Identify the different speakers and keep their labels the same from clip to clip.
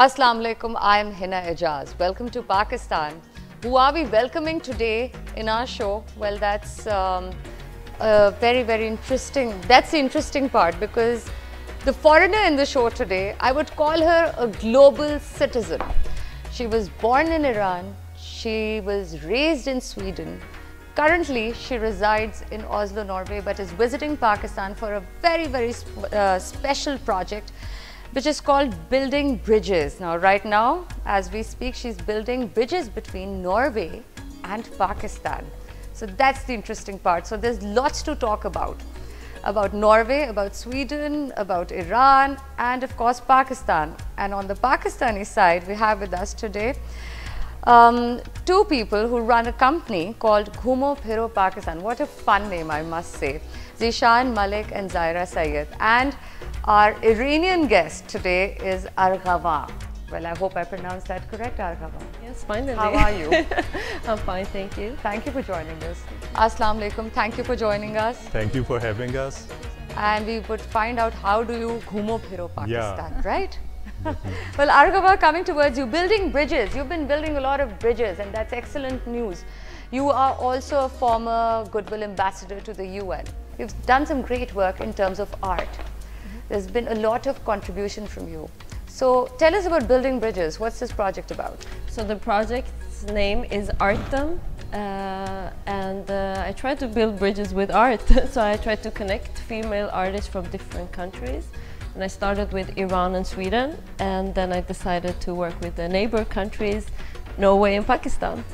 Speaker 1: Assalamu alaikum, I am Hina Ijaz. Welcome to Pakistan. Who are we welcoming today in our show? Well, that's very interesting. That's the interesting part, because the foreigner in the show today, I would call her a global citizen. She was born in Iran. She was raised in Sweden. Currently, she resides in Oslo, Norway, but is visiting Pakistan for a very special project, which is called Building Bridges. Now, right now, as we speak, she's building bridges between Norway and Pakistan. So that's the interesting part. So there's lots to talk about Norway, about Sweden, about Iran, and of course, Pakistan. And on the Pakistani side, we have with us today two people who run a company called Ghumo Phiro Pakistan. What a fun name, I must say. Zishan Malik and Zaira Sayed. And our Iranian guest today is Arghavan. Well, I hope I pronounced that correct, Arghavan.
Speaker 2: Yes, finally.
Speaker 1: How are you?
Speaker 2: I'm fine, thank you.
Speaker 1: Thank you for joining us. Assalamu alaikum. Thank you for joining us.
Speaker 3: Thank you for having us.
Speaker 1: And we would find out, how do you Ghumo Phiro Pakistan,
Speaker 3: Yeah.
Speaker 1: right? Well, Arghavan, coming towards you, building bridges. You've been building a lot of bridges, and that's excellent news. You are also a former Goodwill Ambassador to the UN. You've done some great work in terms of art. There's been a lot of contribution from you. So tell us about building bridges. What's this project about?
Speaker 2: So the project's name is Artem, and I try to build bridges with art. So I try to connect female artists from different countries. And I started with Iran and Sweden, and then I decided to work with the neighbor countries, Norway and Pakistan.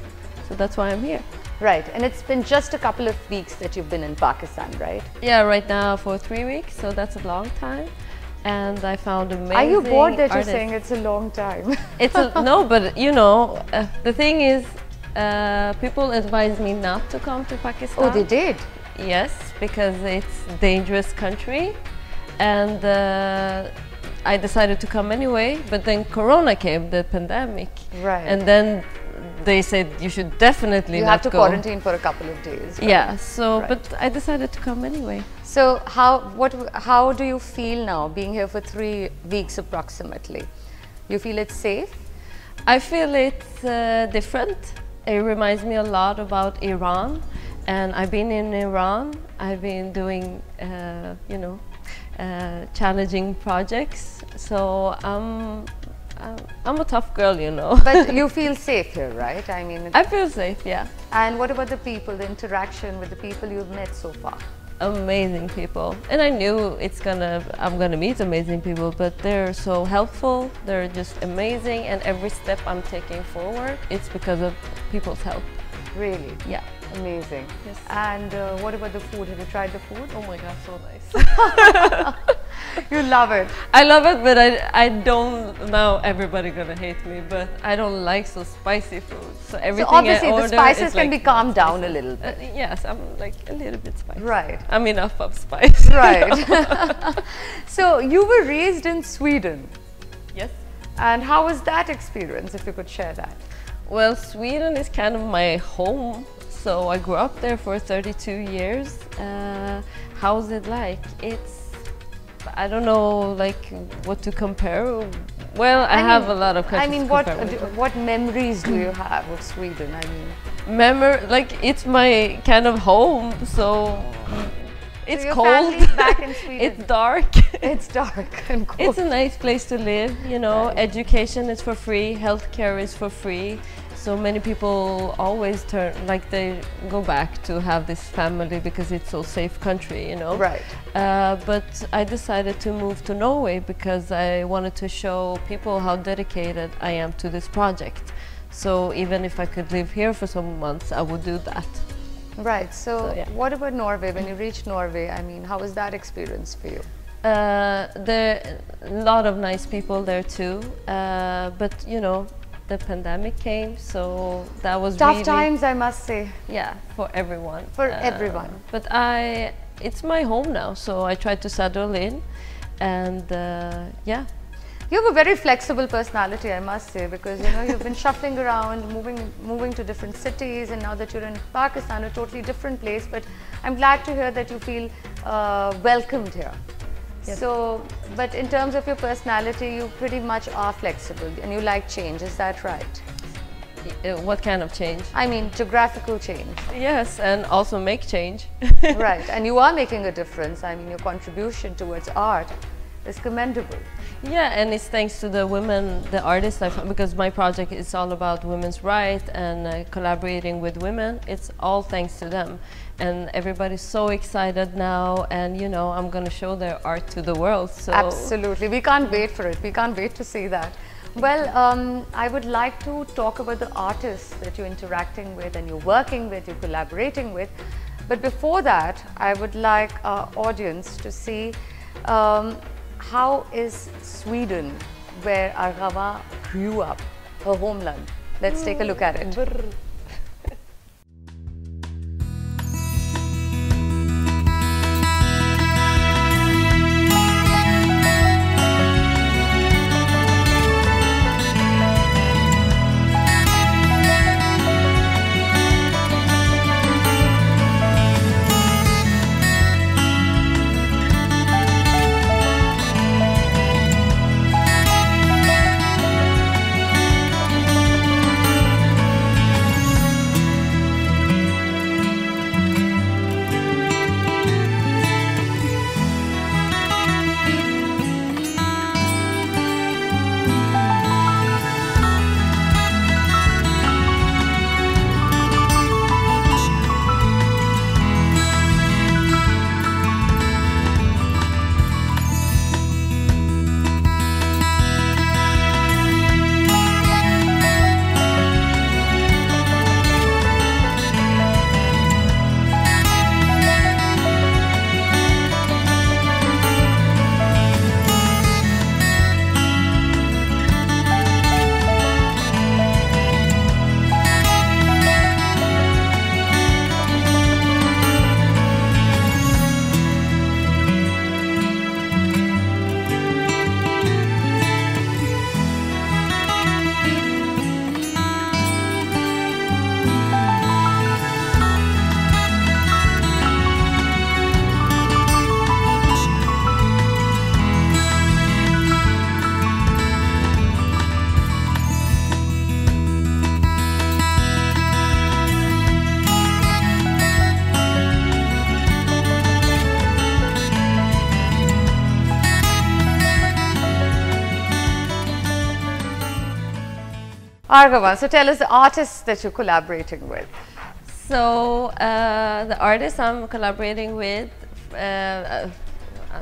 Speaker 2: So that's why I'm here.
Speaker 1: Right, and it's been just a couple of weeks that you've been in Pakistan, right?
Speaker 2: Yeah, right now for 3 weeks, so that's a long time. And I found amazing
Speaker 1: Are you bored that
Speaker 2: artists.
Speaker 1: you're saying it's a long time?
Speaker 2: No, but you know, the thing is, people advise me not to come to Pakistan.
Speaker 1: Oh, they did?
Speaker 2: Yes, because it's a dangerous country. And I decided to come anyway, but then Corona came, the pandemic.
Speaker 1: Right.
Speaker 2: And then they said you should definitely
Speaker 1: you
Speaker 2: not
Speaker 1: have to
Speaker 2: go.
Speaker 1: quarantine for a couple of days. Right?
Speaker 2: Yeah, so,
Speaker 1: Right.
Speaker 2: but I decided to come anyway.
Speaker 1: So how do you feel now, being here for 3 weeks approximately? You feel it's safe?
Speaker 2: I feel it's different. It reminds me a lot about Iran, and I've been in Iran. I've been doing, you know, challenging projects. So I'm a tough girl, you know.
Speaker 1: But you feel safe here, right? I mean,
Speaker 2: I feel safe, yeah.
Speaker 1: And what about the people, the interaction with the people you've met so far?
Speaker 2: Amazing people, and I knew I'm gonna meet amazing people, but they're so helpful. They're just amazing, and every step I'm taking forward, it's because of people's help.
Speaker 1: Really?
Speaker 2: Yeah.
Speaker 1: Amazing.
Speaker 2: Yes.
Speaker 1: And what about the food? Have you tried the food?
Speaker 2: Oh my God, so nice.
Speaker 1: You love it.
Speaker 2: I love it, but I don't. Now everybody gonna hate me, but I don't like so spicy food. So everything
Speaker 1: So obviously
Speaker 2: I
Speaker 1: the
Speaker 2: order
Speaker 1: spices
Speaker 2: is
Speaker 1: can
Speaker 2: like
Speaker 1: be calmed down a little bit.
Speaker 2: Yes, I'm like a little bit spicy.
Speaker 1: Right.
Speaker 2: I'm enough of spice.
Speaker 1: Right. So you were raised in Sweden.
Speaker 2: Yes.
Speaker 1: And how was that experience, if you could share that?
Speaker 2: Well, Sweden is kind of my home. So I grew up there for 32 years. How's it like? I don't know, like, what to compare. Well, I have a lot of countries.
Speaker 1: I mean, what memories do you have of Sweden? I mean,
Speaker 2: like, it's my kind of home. So it's
Speaker 1: your
Speaker 2: cold.
Speaker 1: family's back in Sweden.
Speaker 2: It's dark.
Speaker 1: It's dark and cold.
Speaker 2: It's a nice place to live. You know,
Speaker 1: Right.
Speaker 2: education is for free. Healthcare is for free. So many people always they go back to have this family because it's so safe country, you know.
Speaker 1: Right.
Speaker 2: But I decided to move to Norway because I wanted to show people how dedicated I am to this project. So even if I could live here for some months, I would do that.
Speaker 1: Right. So
Speaker 2: yeah.
Speaker 1: what about Norway? When you reached Norway, I mean, how was that experience for you?
Speaker 2: There are a lot of nice people there too, but you know, the pandemic came, so that was
Speaker 1: Tough
Speaker 2: really,
Speaker 1: times, I must say.
Speaker 2: yeah, for everyone.
Speaker 1: For everyone.
Speaker 2: But it's my home now, so I try to settle in, and yeah.
Speaker 1: You have a very flexible personality, I must say, because you know you've been shuffling around, moving to different cities, and now that you're in Pakistan, a totally different place. But I'm glad to hear that you feel welcomed here.
Speaker 2: Yes.
Speaker 1: So, but in terms of your personality, you pretty much are flexible and you like change, is that right?
Speaker 2: What kind of change?
Speaker 1: I mean, geographical change.
Speaker 2: Yes, and also make change.
Speaker 1: Right, and you are making a difference. I mean, your contribution towards art is commendable.
Speaker 2: Yeah, and it's thanks to the women, the artists, because my project is all about women's rights and collaborating with women. It's all thanks to them. And everybody's so excited now, and you know, I'm going to show their art to the world. So
Speaker 1: absolutely, we can't wait for it. We can't wait to see that. Well, I would like to talk about the artists that you're interacting with and you're working with, you're collaborating with. But before that, I would like our audience to see how is Sweden, where Arghavan grew up, her homeland. Let's take a look at it. Arghavan, so tell us the artists that you're collaborating with.
Speaker 2: So the artist I'm collaborating with,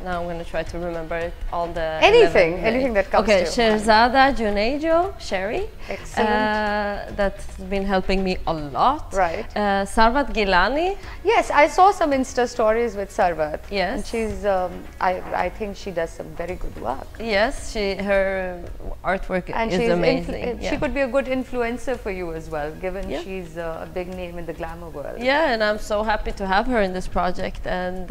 Speaker 2: now I'm going to try to remember all the
Speaker 1: anything that comes to
Speaker 2: okay,
Speaker 1: you.
Speaker 2: Sherzada Junejo, Sherry.
Speaker 1: Excellent.
Speaker 2: That's been helping me a lot.
Speaker 1: Right.
Speaker 2: Sarvat Gilani.
Speaker 1: Yes, I saw some Insta stories with Sarvat.
Speaker 2: Yes.
Speaker 1: And she's, I think she does some very good work.
Speaker 2: Yes, her artwork
Speaker 1: and
Speaker 2: is amazing.
Speaker 1: She could be a good influencer for you as well, given she's a big name in the glamour world.
Speaker 2: Yeah, and I'm so happy to have her in this project. And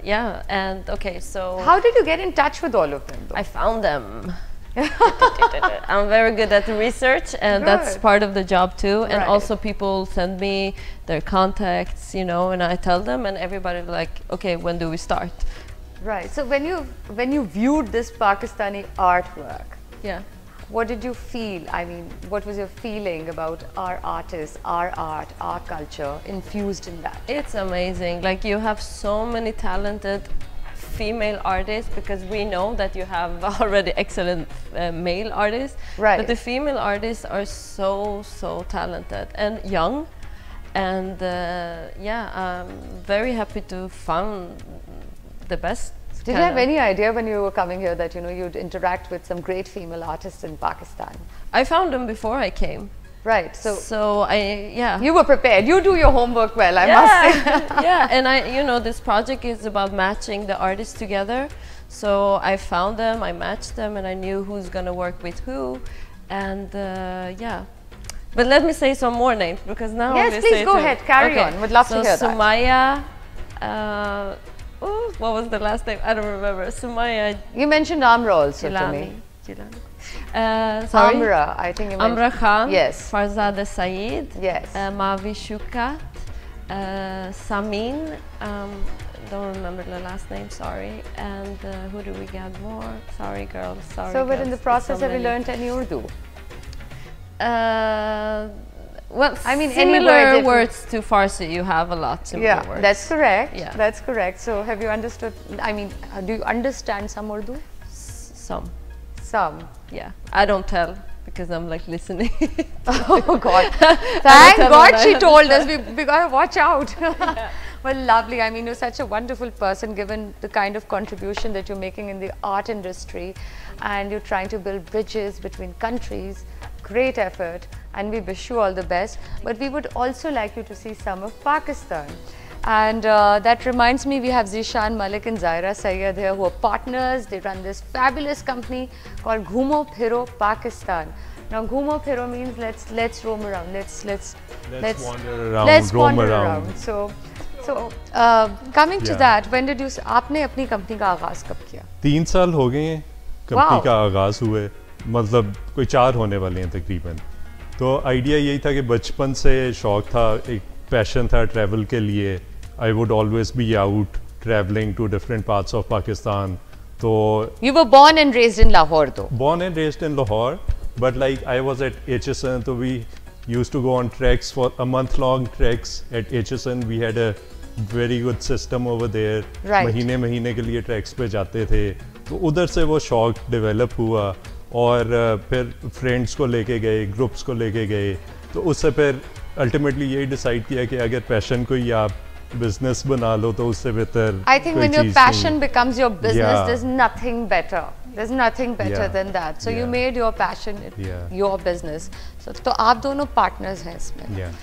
Speaker 2: yeah, and okay, so
Speaker 1: how did you get in touch with all of them, though?
Speaker 2: I found them. I'm very good at research, and that's part of the job too. And also people send me their contacts, you know, and I tell them, and everybody's like, okay, when do we start?
Speaker 1: Right. So when you viewed this Pakistani artwork, what did you feel? I mean, what was your feeling about our artists, our art, our culture infused in that?
Speaker 2: It's amazing. Like, you have so many talented female artists, because we know that you have already excellent male artists, but the female artists are so talented and young, and yeah, I'm very happy to find the best.
Speaker 1: Did you have any idea when you were coming here that, you know, you'd interact with some great female artists in Pakistan?
Speaker 2: I found them before I came.
Speaker 1: Right.
Speaker 2: So
Speaker 1: you were prepared. You do your homework well, I must say.
Speaker 2: Yeah, and you know, this project is about matching the artists together. So I found them, I matched them, and I knew who's gonna work with who, and yeah. But let me say some more names, because now
Speaker 1: yes, please go ahead. Carry on. Would love to hear that.
Speaker 2: Sumaya. What was the last name? I don't remember. Sumaya.
Speaker 1: You mentioned Amra also to me.
Speaker 2: Sorry?
Speaker 1: Amra, I think you mentioned.
Speaker 2: Amra Khan.
Speaker 1: Yes.
Speaker 2: Farzada Saeed.
Speaker 1: Yes.
Speaker 2: Mavi Shukat. Samin, don't remember the last name, sorry. And who do we get more? Sorry girls, sorry.
Speaker 1: So, but in the process,
Speaker 2: so
Speaker 1: have you learned any Urdu?
Speaker 2: Well,
Speaker 1: I mean,
Speaker 2: similar words to Farsi, you have a lot similar words.
Speaker 1: That's correct.
Speaker 2: Yeah.
Speaker 1: That's correct. So, have you understood, I mean, do you understand some Urdu?
Speaker 2: Some.
Speaker 1: Some.
Speaker 2: Yeah, I don't tell because I'm like listening.
Speaker 1: Oh God! Thank God she told us. We gotta watch out. Yeah. Well, lovely. I mean, you're such a wonderful person, given the kind of contribution that you're making in the art industry, and you're trying to build bridges between countries. Great effort, and we wish you all the best. But we would also like you to see some of Pakistan. And that reminds me, we have Zishan Malik and Zaira Sayyed here, who are partners. They run this fabulous company called Ghumo Phiro Pakistan. Now, Ghumo Phiro means let's roam around. Let's
Speaker 3: wander around.
Speaker 1: Let's
Speaker 3: roam
Speaker 1: wander
Speaker 3: around.
Speaker 1: So coming to that, when did you? आपने अपनी company का आगाज़ कब किया?
Speaker 3: 3 साल हो गए हैं कंपनी का आगाज़ हुए, मतलब कोई 4 होने वाले हैं तकरीबन। तो आइडिया यही था कि बचपन से शौक था, एक पैशन था ट्रैवल के लिए। I would always be out traveling to different parts of Pakistan. So
Speaker 1: you were born and raised in Lahore, though.
Speaker 3: Born and raised in Lahore, but like I was at HSN, so we used to go on treks for a month-long treks at HSN. We had a very good system over there.
Speaker 1: Right.
Speaker 3: महीने के लिए tracks पे जाते थे, तो उधर से वो शौक डेवलप हुआ और फिर फ्रेंड्स को लेके गए, ग्रुप्स को लेके गए, तो उससे फिर अल्टीमेटली यही डिसाइड किया कि अगर पैशन को ही आप बिजनेस बना लो तो उससे बेहतर
Speaker 1: I think when your passion becomes your business,
Speaker 3: Yeah.
Speaker 1: there's nothing better. There's nothing better
Speaker 3: Yeah.
Speaker 1: than that. So you
Speaker 3: Yeah.
Speaker 1: made your passion your business. So तो आप दोनों partners हैं इसमें.
Speaker 3: Yeah.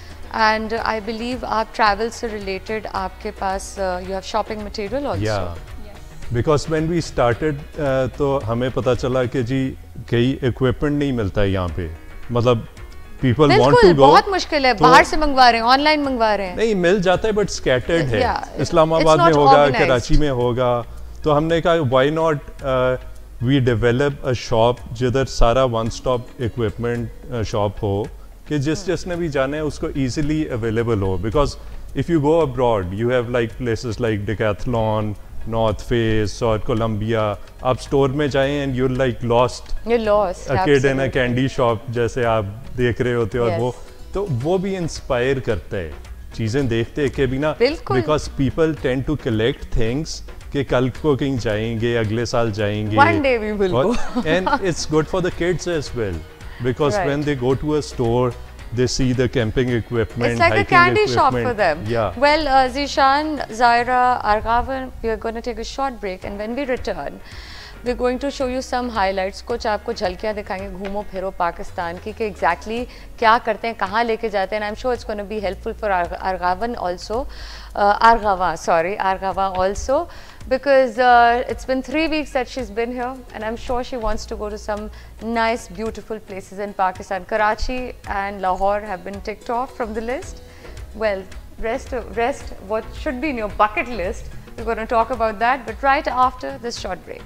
Speaker 1: And I believe आप travel से related, आपके पास you have shopping material also.
Speaker 3: Yeah. Because when we started, तो हमें पता चला कि जी कई equipment नहीं मिलता है यहाँ पे, मतलब people want to go.
Speaker 1: बहुत मुश्किल है, बाहर से मंगवा रहे हैं, ऑनलाइन मंगवा रहे हैं।
Speaker 3: नहीं मिल जाता है, but scattered है।
Speaker 1: Yeah,
Speaker 3: इस्लामाबाद
Speaker 1: it's
Speaker 3: में
Speaker 1: not
Speaker 3: होगा,
Speaker 1: organized.
Speaker 3: कराची में होगा, तो हमने कहा why not we develop a shop जिधर सारा one stop equipment shop हो, कि जिसने भी जाना है उसको easily available हो, because if you go abroad you have like places like Decathlon, North Face और Columbia, आप स्टोर में जाएं and you're like lost.
Speaker 1: You're lost.
Speaker 3: A kid in a candy shop जैसे आप देख रहे होते हो, और वो तो वो भी इंस्पायर करता है चीज़ें देखते के बिना, because people tend to collect things कि कल को कहीं जाएंगे, अगले साल जाएंगे,
Speaker 1: one day we will go.
Speaker 3: And it's good for the kids as well, because when they go to a store they see the camping equipment.
Speaker 1: It's like a candy shop for them.
Speaker 3: Yeah.
Speaker 1: Well, Zishan, Zaira, Arghavan, we are going to take a short break, and when we return, we're going to show you some highlights. कुछ आपको झलकियाँ दिखाएंगे घूमो फिरो पाकिस्तान की कि exactly क्या करते हैं, कहाँ लेके जाते हैं. And I'm sure it's going to be helpful for Arghavan also, Arghavan also, because it's been 3 weeks that she's been here, and I'm sure she wants to go to some nice, beautiful places in Pakistan. Karachi and Lahore have been ticked off from the list. Well, rest what should be in your bucket list. We're going to talk about that, but right after this short break.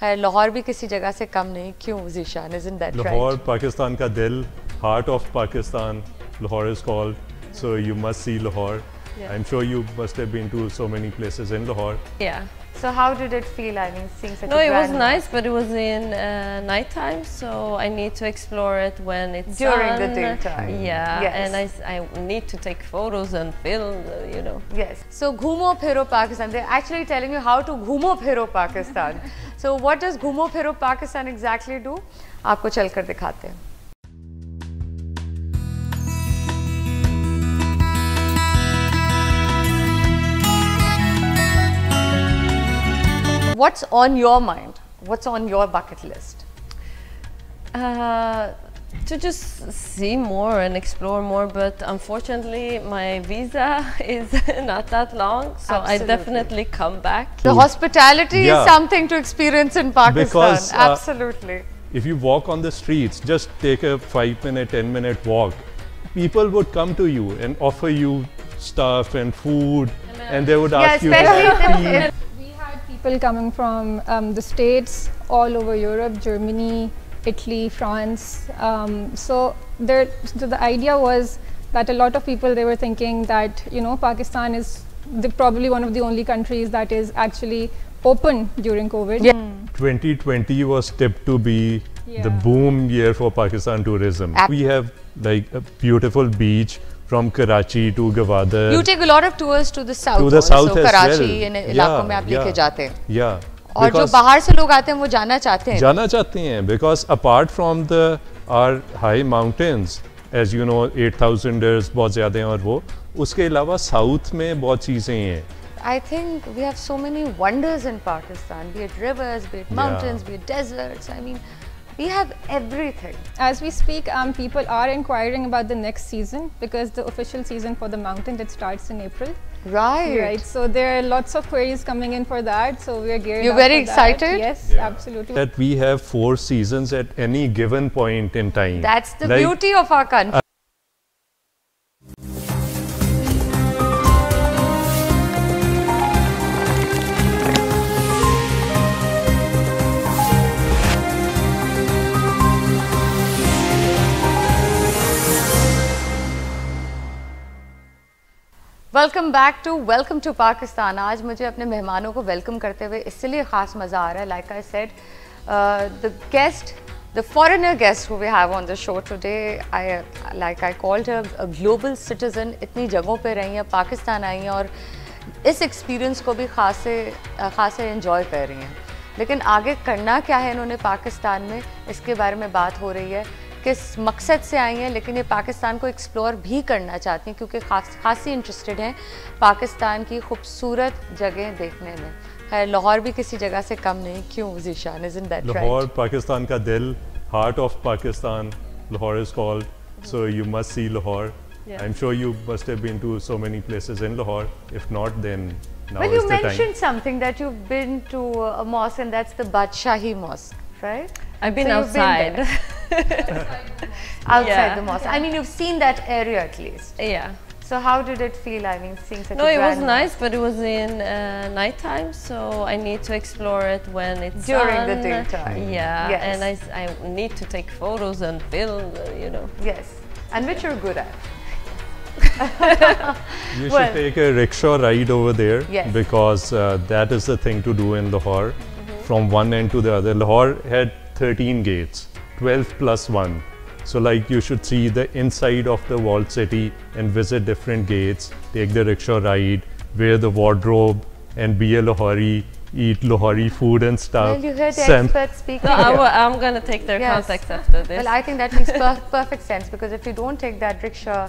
Speaker 1: Lahore भी किसी जगह से कम नहीं, क्यों Zishan, isn't that right?
Speaker 3: Lahore, Pakistan का दिल, heart of Pakistan, Lahore is called. So you must see Lahore. Yeah. I'm sure you must have been to so many places in Lahore.
Speaker 2: Yeah.
Speaker 1: So how did it feel? I mean, seeing such a
Speaker 2: No, it was
Speaker 1: grand
Speaker 2: nice, but it was in nighttime, so I need to explore it when it's
Speaker 1: during
Speaker 2: sun.
Speaker 1: the daytime.
Speaker 2: Yeah,
Speaker 1: Yes.
Speaker 2: and I need to take photos and film, you know.
Speaker 1: Yes. So Ghumo Phiro Pakistan, they're actually telling you how to Ghumo Phiro Pakistan. So what does Ghumo Phiro Pakistan exactly do? आपको चलकर दिखाते हैं. What's on your mind? What's on your bucket list?
Speaker 2: To just see more and explore more, but unfortunately my visa is not that long, so I definitely come back.
Speaker 1: The hospitality is something to experience in Pakistan.
Speaker 3: Because,
Speaker 1: absolutely.
Speaker 3: If you walk on the streets, just take a 5-minute, 10-minute walk, people would come to you and offer you stuff and food, and they would ask you to
Speaker 4: people coming from the States, all over Europe, Germany, Italy, France. So the idea was that a lot of people, they were thinking that, you know, Pakistan is probably one of the only countries that is actually open during COVID.
Speaker 1: Yeah.
Speaker 3: 2020 was tipped to be the
Speaker 4: Yeah.
Speaker 3: boom year for Pakistan tourism. We have like a beautiful beach from Karachi to Gwadar.
Speaker 1: You take a lot of tours to the south.
Speaker 3: To the south
Speaker 1: also,
Speaker 3: as
Speaker 1: Karachi
Speaker 3: well.
Speaker 1: इन इलाकों में आप लेके जाते हैं.
Speaker 3: Yeah.
Speaker 1: और जो
Speaker 3: Because
Speaker 1: बाहर से लोग आते हैं वो जाना चाहते हैं.
Speaker 3: जाना चाहते हैं because apart from our high mountains, as you know, 8,000ers बहुत ज़्यादा हैं और वो उसके अलावा साउथ में बहुत चीज़ें हैं.
Speaker 1: I think we have so many wonders in Pakistan, be it rivers, be it mountains, be it deserts. I mean, we have everything.
Speaker 4: As we speak, people are inquiring about the next season, because the official season for the mountain that starts in April.
Speaker 1: Right.
Speaker 4: Right. So there are lots of queries coming in for that. So we are geared
Speaker 1: You're
Speaker 4: up
Speaker 1: very
Speaker 4: for that.
Speaker 1: excited?
Speaker 4: Yes, absolutely.
Speaker 3: That we have 4 seasons at any given point in time.
Speaker 1: That's the
Speaker 3: Like,
Speaker 1: beauty of our country. Welcome to Pakistan. आज मुझे अपने मेहमानों को welcome करते हुए इसलिए ख़ास मज़ा आ रहा है. Like I said, the foreigner guest who we have on the show today, I called her a global citizen. इतनी जगहों पे रही हैं, पाकिस्तान आई हैं और इस एक्सपीरियंस को भी ख़ास एंजॉय कर रही हैं. लेकिन आगे करना क्या है इन्होंने पाकिस्तान में, इसके बारे में बात हो रही है. किस मकसद से आई हैं, लेकिन ये पाकिस्तान को एक्सप्लोर भी करना चाहती हैं क्योंकि खासी इंटरेस्टेड हैं पाकिस्तान की खूबसूरत जगह देखने में. खैर, लाहौर भी किसी जगह से कम नहीं. क्यों Zeeshan, isn't that right?
Speaker 3: Lahore, Pakistan का दिल, heart of Pakistan, Lahore is called. So you must see Lahore.
Speaker 2: Yeah.
Speaker 3: I'm sure you must have been to so many places in Lahore. If not, then now
Speaker 1: Well,
Speaker 3: is
Speaker 1: you
Speaker 3: the time.
Speaker 1: mentioned something that you've been to a mosque, and that's the Badshahi Mosque, right?
Speaker 2: I've been
Speaker 1: So you've been
Speaker 2: outside.
Speaker 1: Outside
Speaker 2: Yeah.
Speaker 1: the mosque. I mean, you've seen that area at least.
Speaker 2: Yeah.
Speaker 1: So how did it feel? I mean, seeing such
Speaker 2: No,
Speaker 1: a
Speaker 2: it was
Speaker 1: grand
Speaker 2: nice,
Speaker 1: mosque
Speaker 2: but it was in nighttime, so I need to explore it when it's
Speaker 1: during the
Speaker 2: sun.
Speaker 1: daytime.
Speaker 2: Yeah,
Speaker 1: Yes.
Speaker 2: and I need to take photos and film, you know.
Speaker 1: Yes, and which you're good at.
Speaker 3: You
Speaker 1: Well-
Speaker 3: should take a rickshaw ride over there.
Speaker 1: Yes.
Speaker 3: Because that is the thing to do in Lahore, from one end to the other. Lahore had 13 gates, 12 plus 1. So like you should see the inside of the walled city and visit different gates, take the rickshaw ride, wear the wardrobe and be a Lahori, eat Lahori food and stuff.
Speaker 1: Well, you heard the
Speaker 3: Sam-
Speaker 1: experts speaking.
Speaker 2: So I'm gonna take their
Speaker 1: Yes.
Speaker 2: contacts after this.
Speaker 1: Well, I think that makes perfect sense, because if you don't take that rickshaw,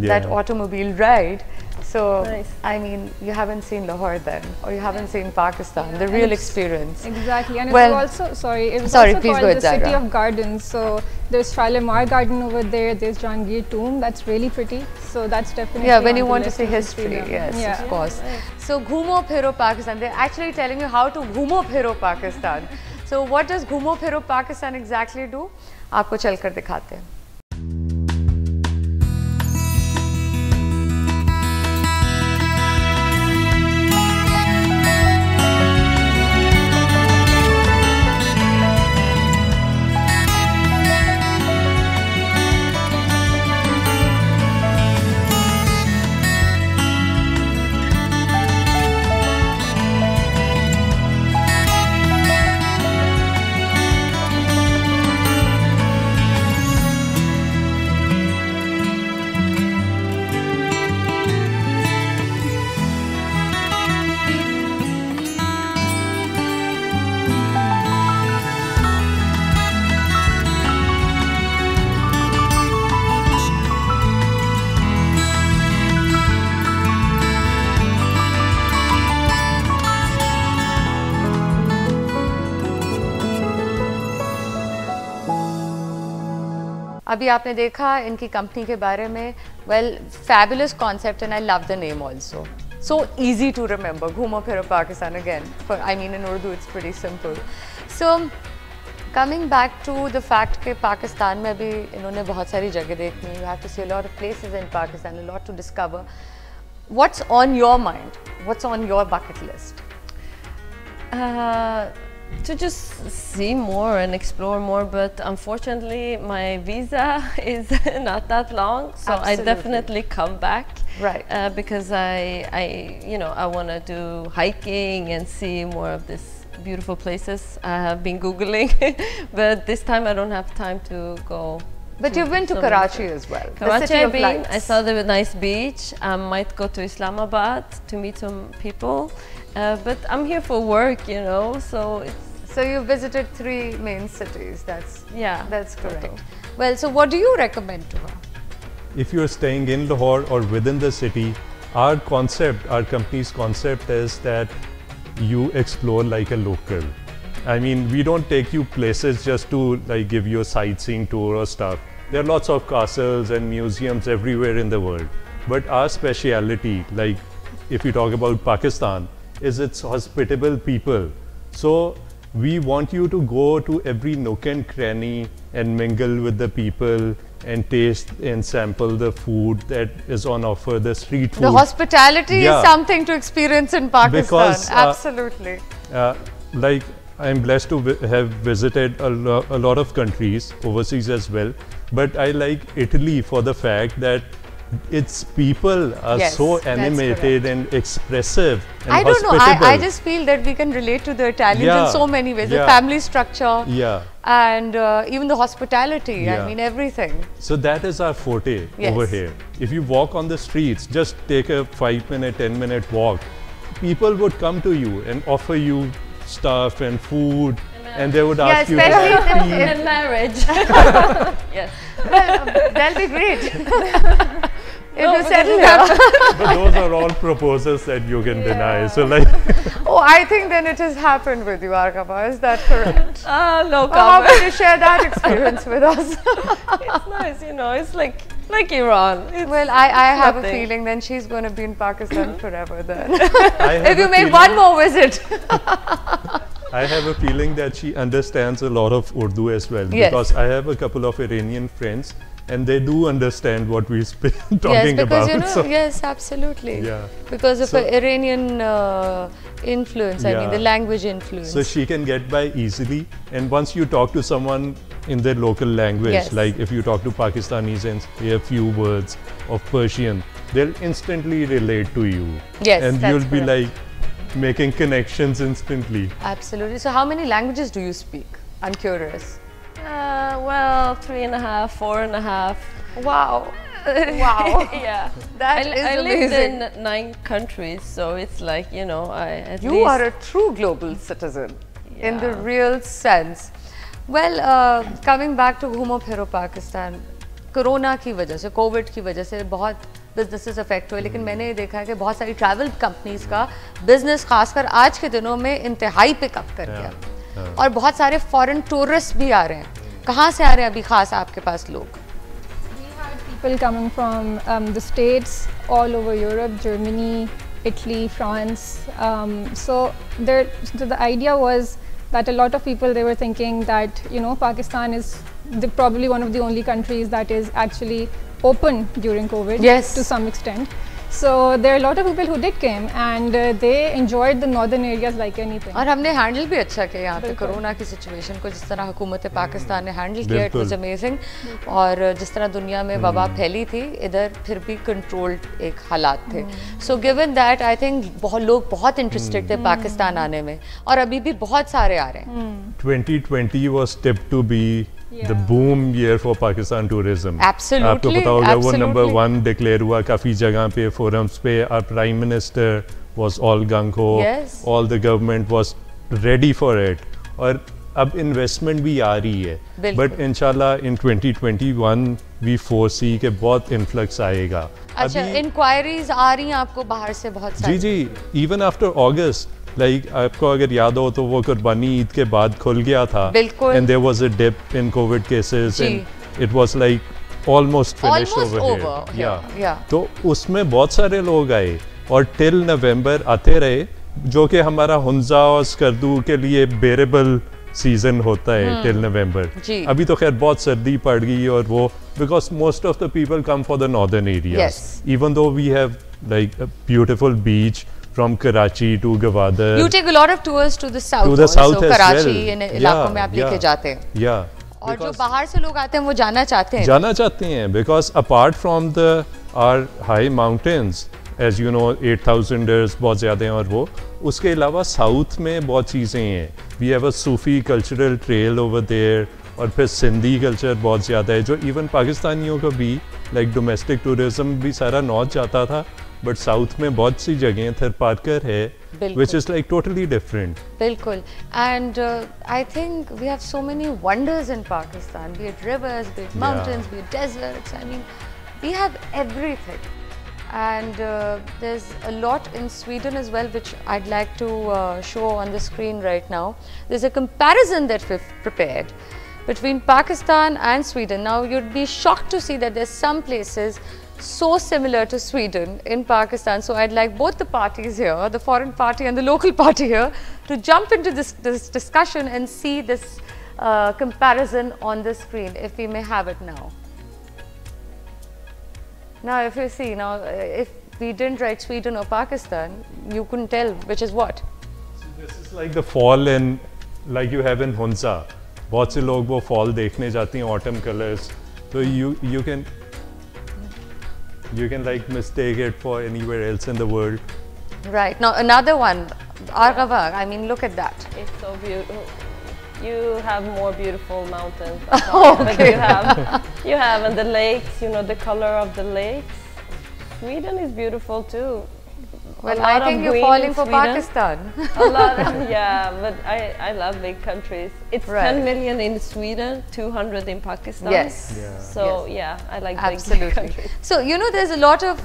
Speaker 1: that
Speaker 3: Yeah.
Speaker 1: automobile ride, so
Speaker 2: Nice.
Speaker 1: I mean, you haven't seen Lahore then, or you haven't seen Pakistan, the real experience.
Speaker 4: Exactly, and
Speaker 1: Well-
Speaker 4: it's also
Speaker 1: Sorry,
Speaker 4: also
Speaker 1: please go
Speaker 4: called
Speaker 1: ahead,
Speaker 4: the City
Speaker 1: Zaira.
Speaker 4: of Gardens. So there's Shalimar Garden over there. There's Jahangir Tomb. That's really pretty. So that's definitely
Speaker 1: Yeah, when you
Speaker 4: on the
Speaker 1: want to
Speaker 4: list
Speaker 1: see
Speaker 4: of the
Speaker 1: history,
Speaker 4: freedom.
Speaker 1: yes,
Speaker 4: Yeah.
Speaker 1: of course. So Ghumo Phiro Pakistan, they're actually telling you how to Ghumo Phiro Pakistan. So what does Ghumo Phiro Pakistan exactly do? आपको चलकर दिखाते हैं. अभी आपने देखा इनकी company के बारे में. Well, fabulous concept and I love the name also. So easy to remember, Ghumo Phiro Pakistan again. I mean, in Urdu it's pretty simple. So coming back to the fact कि पाकिस्तान में अभी इन्होंने बहुत सारी जगह देखनी है. You have to see a lot of places in Pakistan, a lot to discover. What's on your mind? What's on your bucket list?
Speaker 2: To just see more and explore more, but unfortunately my visa is not that long, so
Speaker 1: Absolutely.
Speaker 2: I definitely come back.
Speaker 1: Right.
Speaker 2: Because I want to do hiking and see more of this beautiful places. I have been Googling, but this time I don't have time to go.
Speaker 1: But you've been to
Speaker 2: so
Speaker 1: Karachi
Speaker 2: many-
Speaker 1: as well.
Speaker 2: Karachi
Speaker 1: the city
Speaker 2: I've
Speaker 1: of
Speaker 2: been.
Speaker 1: lights.
Speaker 2: I saw the nice beach. I might go to Islamabad to meet some people, but I'm here for work, you know. So it's
Speaker 1: So you visited 3 main cities. That's correct.
Speaker 2: total.
Speaker 1: Well, so what do you recommend to her?
Speaker 3: If you're staying in Lahore or within the city, our company's concept is that you explore like a local. I mean, we don't take you places just to like give you a sightseeing tour or stuff. There are lots of castles and museums everywhere in the world. But our speciality, like if you talk about Pakistan, is its hospitable people. So we want you to go to every nook and cranny and mingle with the people and taste and sample the food that is on offer, the street food.
Speaker 1: The hospitality
Speaker 3: Yeah.
Speaker 1: is something to experience in Pakistan.
Speaker 3: Because,
Speaker 1: Absolutely.
Speaker 3: Like I'm blessed to have visited a lot of countries overseas as well, but I like Italy for the fact that its people are
Speaker 1: Yes,
Speaker 3: so
Speaker 1: that's
Speaker 3: animated
Speaker 1: correct.
Speaker 3: and expressive and
Speaker 1: I don't know.
Speaker 3: hospitable.
Speaker 1: I just feel that we can relate to the Italians in
Speaker 3: Yeah,
Speaker 1: so many ways. The
Speaker 3: yeah.
Speaker 1: family structure
Speaker 3: Yeah.
Speaker 1: and even the hospitality. I
Speaker 3: Yeah.
Speaker 1: mean, everything.
Speaker 3: So that is our forte
Speaker 1: Yes.
Speaker 3: over here. If you walk on the streets, just take a 5-minute, 10-minute walk, people would come to you and offer you stuff and food, and they would
Speaker 1: Yeah,
Speaker 3: ask you to
Speaker 1: especially
Speaker 3: have tea.
Speaker 2: And marriage. Yes.
Speaker 1: That'll be great. If
Speaker 2: No,
Speaker 1: you
Speaker 2: because
Speaker 1: settle
Speaker 2: you
Speaker 1: here.
Speaker 3: But those are all proposals that you can deny. So like,
Speaker 1: Oh, I think then it has happened with you, Arghavan. Is that correct?
Speaker 2: No
Speaker 1: Oh, how
Speaker 2: comment.
Speaker 1: about you share that experience with us?
Speaker 2: It's nice, you know. It's like Iran. It's
Speaker 1: Well, I have a
Speaker 2: nothing.
Speaker 1: feeling then she's going to be in Pakistan forever then.
Speaker 3: I have
Speaker 1: If you
Speaker 3: a
Speaker 1: make
Speaker 3: feeling-
Speaker 1: one more visit.
Speaker 3: I have a feeling that she understands a lot of Urdu as well,
Speaker 1: Yes.
Speaker 3: because I have a couple of Iranian friends, and they do understand what we're talking
Speaker 1: Yes, because
Speaker 3: about.
Speaker 1: you know,
Speaker 3: so,
Speaker 1: yes, absolutely.
Speaker 3: Yeah.
Speaker 1: Because of
Speaker 3: So-
Speaker 1: Iranian influence, I mean
Speaker 3: Yeah.
Speaker 1: the language influence.
Speaker 3: So she can get by easily, and once you talk to someone in their local language,
Speaker 1: Yes.
Speaker 3: like if you talk to Pakistanis and say a few words of Persian, they'll instantly relate to you.
Speaker 1: Yes,
Speaker 3: and
Speaker 1: that's
Speaker 3: you'll be
Speaker 1: correct.
Speaker 3: like making connections instantly.
Speaker 1: Absolutely. So how many languages do you speak? I'm curious.
Speaker 2: well, 3.5, 4.5.
Speaker 1: Wow. Wow.
Speaker 2: Yeah.
Speaker 1: That is
Speaker 2: I lived
Speaker 1: amazing.
Speaker 2: in 9 countries, so it's like, you know, at
Speaker 1: You
Speaker 2: least
Speaker 1: are a true global citizen in the
Speaker 2: Yeah.
Speaker 1: real sense. Well, coming back to घूमो फिरो Pakistan, corona की वजह से, Covid की वजह से बहुत businesses affect हुए, लेकिन मैंने ये देखा है कि बहुत सारी ट्रैवल कंपनीज का बिजनेस खासकर आज के दिनों में इंतहाई पिकअप कर गया और बहुत सारे फॉरेन टूरिस्ट भी आ रहे हैं. कहाँ से आ रहे हैं अभी खास आपके पास लोग?
Speaker 4: People coming from the States, all over Europe, Germany, Italy, France. So the idea was that a lot of people, they were thinking that, you know, Pakistan is probably one of the only countries that is actually open during COVID,
Speaker 1: Yes.
Speaker 4: to some extent. So there are a lot of people who did came, and they enjoyed the northern areas like anything.
Speaker 1: और हमने handle भी अच्छा किया यहाँ पे
Speaker 4: बिल्कुल।
Speaker 1: Corona की situation को, जिस तरह हुकूमत पाकिस्तान ने हैंडल किया, इट वाज
Speaker 3: बिल्कुल।
Speaker 1: अमेजिंग. और जिस तरह दुनिया में वबा फैली थी, इधर फिर भी कंट्रोल्ड एक हालात थे. So given that I think बहुत लोग बहुत इंटरेस्टेड थे पाकिस्तान आने में, और अभी भी बहुत सारे आ रहे हैं.
Speaker 3: 2020 was tipped to be the boom year for Pakistan tourism.
Speaker 1: Absolutely,
Speaker 3: आपको पता होगा वो
Speaker 1: absolutely.
Speaker 3: नंबर 1 डिक्लेयर हुआ काफ़ी जगह पे, forums पे. Our Prime Minister was all gung ho.
Speaker 1: Yes.
Speaker 3: All the government was ready for it. और अब इन्वेस्टमेंट भी आ रही है.
Speaker 1: बिल्कुल.
Speaker 3: बट इंशाल्लाह in 2021 we foresee कि बहुत इन्फ्लक्स आएगा.
Speaker 1: अच्छा,
Speaker 3: अभी-
Speaker 1: इंक्वायरीज आ रही हैं आपको बाहर से बहुत
Speaker 3: जी
Speaker 1: सारी?
Speaker 3: जी, इवन आफ्टर अगस्त, लाइक आपको अगर याद हो तो वो कुर्बानी ईद के बाद खुल गया था.
Speaker 1: बिल्कुल.
Speaker 3: And there was a dip in covid cases,
Speaker 1: जी.
Speaker 3: And it was like almost finished
Speaker 1: Almost
Speaker 3: over
Speaker 1: over
Speaker 3: here.
Speaker 1: here, yeah.
Speaker 3: तो उसमें बहुत सारे लोग आए और टिल नवंबर आते रहे, जो कि हमारा हुंजा और स्कर्दू के लिए बेरेबल सीजन होता है टिल नवंबर.
Speaker 1: जी.
Speaker 3: अभी तो खैर बहुत सर्दी पड़ गई, और वो because most of the people come for the northern areas.
Speaker 1: Yes.
Speaker 3: Even though we have like a beautiful beach, from Karachi to Gwadar.
Speaker 1: You take a lot of tours to the south.
Speaker 3: To the south
Speaker 1: also,
Speaker 3: as
Speaker 1: Karachi
Speaker 3: well.
Speaker 1: इन इलाकों में आप लेके जाते हैं.
Speaker 3: Yeah.
Speaker 1: और जो बाहर से लोग आते हैं वो जाना चाहते हैं.
Speaker 3: जाना चाहते हैं because apart from our high mountains, as you know 8,000ers बहुत ज़्यादा हैं और वो उसके अलावा साउथ में बहुत चीज़ें हैं. We have a Sufi cultural trail over there और फिर सिंधी कल्चर बहुत ज़्यादा है जो इवन पाकिस्तानियों को भी लाइक डोमेस्टिक टूरिज्म भी सारा नॉर्थ जाता था बट साउथ में बहुत सी जगहें थरपारकर है which is like totally different.
Speaker 1: बिल्कुल. And I think we have so many wonders in Pakistan, be it rivers, be it mountains, be it deserts. I mean, we have everything. And there's a lot in Sweden as well, which I'd like to show on the screen right now. There's a comparison that we've prepared between Pakistan and Sweden. Now, you'd be shocked to see that there's some places so similar to Sweden in Pakistan. So I'd like both the parties here, the foreign party and the local party here, to jump into this discussion and see this comparison on the screen, if we may have it now. Now, if you see, now if we didn't write Sweden or Pakistan, you couldn't tell which is what.
Speaker 3: So this is like the fall in, like you have in Hunza. बहुत से लोग वो fall देखने जाती हैं autumn colors. So you can like mistake it for anywhere else in the world.
Speaker 1: Right. Now another one, Arghavan. I mean, look at that.
Speaker 2: It's so beautiful. You have more beautiful mountains.
Speaker 1: Okay.
Speaker 2: But you have and the lakes. You know the color of the lakes. Sweden is beautiful too.
Speaker 1: Well, I think you're falling for Pakistan.
Speaker 2: A lot, yeah, but I love big countries. It's 10 million in Sweden, 200 in Pakistan.
Speaker 1: Yes.
Speaker 3: Yeah.
Speaker 2: So yeah, I like
Speaker 1: absolutely
Speaker 2: big countries.
Speaker 1: So you know, there's a lot of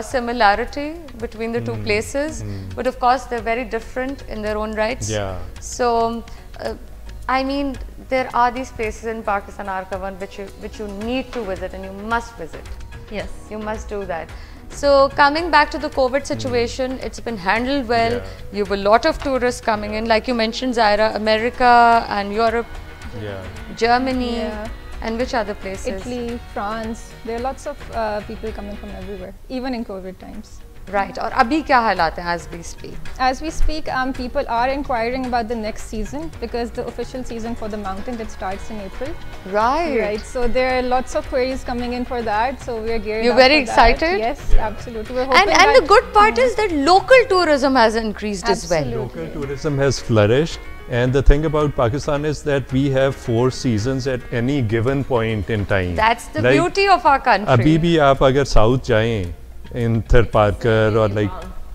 Speaker 1: similarity between the two places, but of course they're very different in their own rights.
Speaker 3: Yeah.
Speaker 1: So I mean, there are these places in Pakistan, Arghavan, which you need to visit and you must visit.
Speaker 2: Yes,
Speaker 1: you must do that. So coming back to the COVID situation, it's been handled well.
Speaker 3: Yeah.
Speaker 1: You have a lot of tourists coming in, like you mentioned, Zaira, America and Europe, Germany, and which other places?
Speaker 4: Italy, France. There are lots of people coming from everywhere, even in COVID times.
Speaker 1: Right. और अभी क्या हालात हैं as we speak?
Speaker 4: As we speak, people are inquiring about the next season because the official season for the mountain that starts in April.
Speaker 1: Right.
Speaker 4: Right. So there are lots of queries coming in for that. So we are geared up.
Speaker 1: You're very
Speaker 4: for that.
Speaker 1: excited?
Speaker 4: Yes, absolutely. We're hoping
Speaker 1: and the good part is that local tourism has increased as well.
Speaker 3: Local tourism has flourished. And the thing about Pakistan is that we have 4 seasons at any given point in time.
Speaker 1: That's the beauty of our country.
Speaker 3: अभी भी आप अगर south जाएं in Tharparkar or like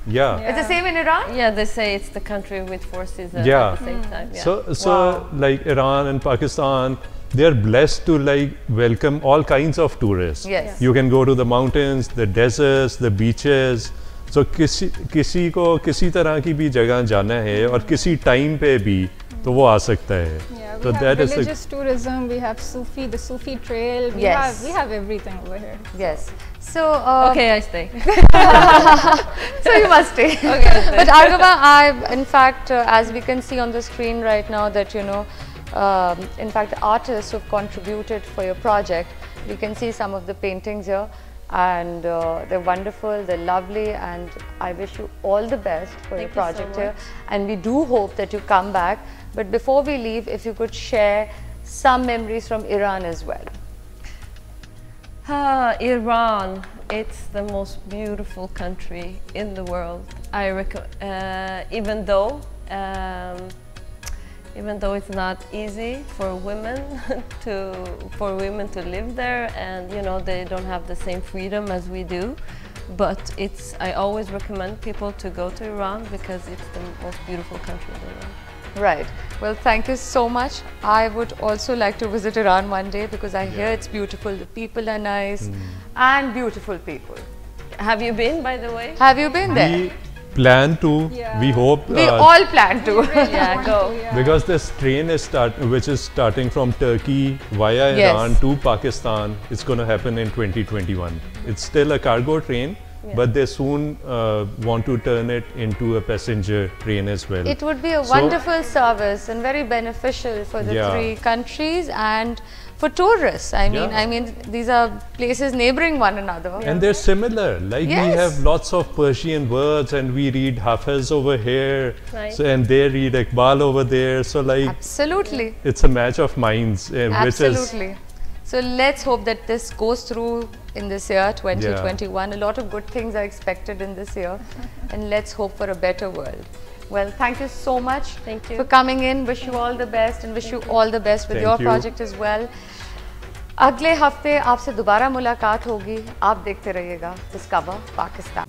Speaker 1: it's the same in Iran.
Speaker 2: Yeah, they say it's the country with 4 seasons
Speaker 3: Yeah.
Speaker 2: at the same time. Yeah.
Speaker 3: So like Iran and Pakistan, they are blessed to like welcome all kinds of tourists.
Speaker 1: Yes.
Speaker 3: You can go to the mountains, the deserts, the beaches. So किसी को किसी तरह की भी जगह जाना है और किसी टाइम पे भी तो वो आ सकता है.
Speaker 4: Yeah,
Speaker 3: so
Speaker 4: we
Speaker 3: that
Speaker 4: have
Speaker 3: is
Speaker 4: religious tourism. We have the Sufi trail. We have everything over here.
Speaker 1: Yes. So
Speaker 2: okay, I stay.
Speaker 1: So you must stay.
Speaker 2: Okay,
Speaker 1: but Arghavan, in fact, as we can see on the screen right now, that you know, in fact, the artists who've contributed for your project, we can see some of the paintings here, and they're wonderful, they're lovely, and I wish you all the best for your project here. And we do hope that you come back. But before we leave, if you could share some memories from Iran as well.
Speaker 2: Iran, it's the most beautiful country in the world. Even though it's not easy for women to live there, and you know they don't have the same freedom as we do, but I always recommend people to go to Iran because it's the most beautiful country in the world.
Speaker 1: Right. Well, thank you so much. I would also like to visit Iran one day because I hear it's beautiful. The people are nice and beautiful people.
Speaker 2: Have you been, by the way?
Speaker 1: Have you been there?
Speaker 3: We plan to. We hope.
Speaker 1: We all plan to.
Speaker 2: Yeah, go.
Speaker 3: Because this train is which is starting from Turkey via Iran to Pakistan. It's going to happen in 2021. It's still a cargo train, but they soon want to turn it into a passenger train as well.
Speaker 1: It would be a wonderful service and very beneficial for the three countries and for tourists. I mean, these are places neighboring one another.
Speaker 3: And they're similar. Like we have lots of Persian words, and we read Hafiz over here, and they read Iqbal over there. So like,
Speaker 1: absolutely,
Speaker 3: it's a match of minds.
Speaker 1: Absolutely. So let's hope that this goes through in this year, 2021. A lot of good things are expected in this year, and let's hope for a better world. Well, thank you so much for coming in. Wish you all the best, and wish you all the best with your project as well. अगले हफ्ते आपसे दोबारा मुलाकात होगी. आप देखते रहिएगा discover Pakistan.